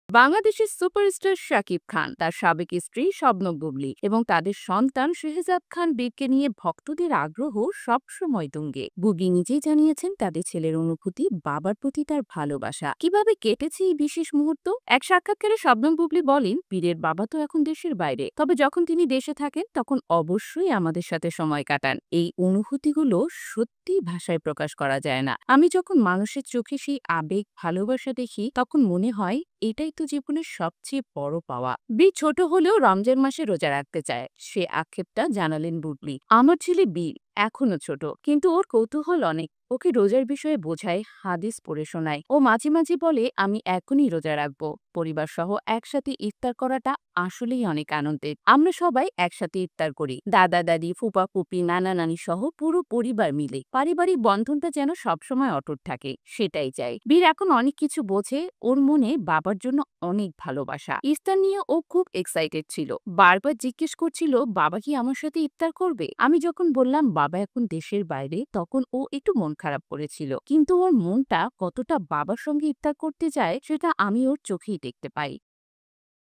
বাংলাদেশের সুপারস্টার শাকিব খান, তার সাবেক স্ত্রী শবনম বুবলী এবং তাদের সন্তান শেহজাদ খান বীরকে নিয়ে ভক্তদের আগ্রহ সবসময় তুঙ্গে। বুবলী নিজেই জানিয়েছেন তাদের ছেলের অনুভূতি, বাবার প্রতি তার ভালোবাসা। কিভাবে কেটেছে এই বিশেষ মুহূর্ত? এক সাক্ষাৎকারে শবনম বুবলী বলেন, বীরের বাবা তো এখন দেশের বাইরে, তবে যখন তিনি দেশে থাকেন তখন অবশ্যই আমাদের সাথে সময় কাটান। এই অনুভূতিগুলো সত্যি ভাষায় প্রকাশ করা যায় না। আমি যখন মানুষের চোখে সেই আবেগ, ভালোবাসা দেখি তখন মনে হয় এটাই তো জীবনের সবচেয়ে বড় পাওয়া। বীর ছোট হলেও রমজান মাসে রোজা রাখতে চায়, সে আক্ষেপটা জানালেন বুবলী। আমার ছেলে বীর এখনো ছোট, কিন্তু ওর কৌতূহল অনেক। ওকে রোজার বিষয়ে বোঝায়, হাদিস পড়ে শোনায়। ও মাঝে মাঝে বলে, আমি এখনই রোজা রাখবো। পরিবার সহ একসাথে ইফতার করাটা আসলেই অনেক আনন্দের। আমরা সবাই একসাথে ইফতার করি, দাদা দাদি, ফুপা ফুপি, নানা নানি সহ পুরো পরিবার মিলে। পারিবারিক বন্ধনটা যেন সবসময় অটুট থাকে, সেটাই চাই। বীর এখন অনেক কিছু বোঝে, ওর মনে বাবার জন্য অনেক ভালোবাসা। ইফতার নিয়ে ও খুব এক্সাইটেড ছিল, বারবার জিজ্ঞেস করছিল বাবা কি আমার সাথে ইফতার করবে। আমি যখন বললাম বাবা এখন দেশের বাইরে, তখন ও একটু মন খারাপ করেছিল, কিন্তু ওর মনটা কতটা বাবার সঙ্গে ইফতার করতে চায় সেটা আমি ওর চোখেই দেখতে পাই।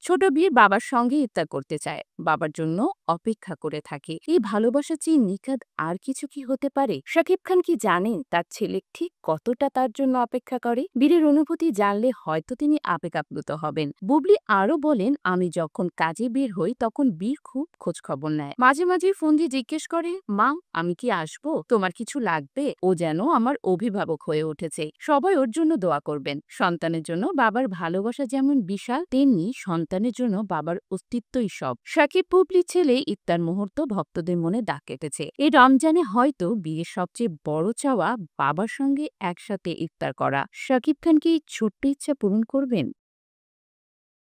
ছোট বীর বাবার সঙ্গে ইফতার করতে চায়, বাবার জন্য অপেক্ষা করে থাকে। এই ভালোবাসা চেয়ে নিখাদ আর কিছু কি হতে পারে? শাকিব খান কি জানেন তার ছেলে ঠিক কতটা তার জন্য অপেক্ষা করে? বীরের অনুভূতি জানলে হয়তো তিনি আবেগ আপ্লুত হবেন। বুবলী আরো বলেন, আমি যখন কাজে বের হই তখন বীর খুব খোঁজ খবর নেয়। মাঝে মাঝে ফোন দিয়ে জিজ্ঞেস করে, মা আমি কি আসবো, তোমার কিছু লাগবে? ও যেন আমার অভিভাবক হয়ে উঠেছে। সবাই ওর জন্য দোয়া করবেন। সন্তানের জন্য বাবার ভালোবাসা যেমন বিশাল, তেমনি সন্তানের জন্য বাবার অস্তিত্বই সব। শাকিব বুবলীর ছেলে ইফতার মুহূর্ত ভক্তদের মনে দাগ কেটেছে। এই রমজানে হয়তো বিয়ের সবচেয়ে বড় চাওয়া বাবার সঙ্গে একসাথে ইফতার করা। শাকিব খান কি ছোট্ট ইচ্ছা পূরণ করবেন?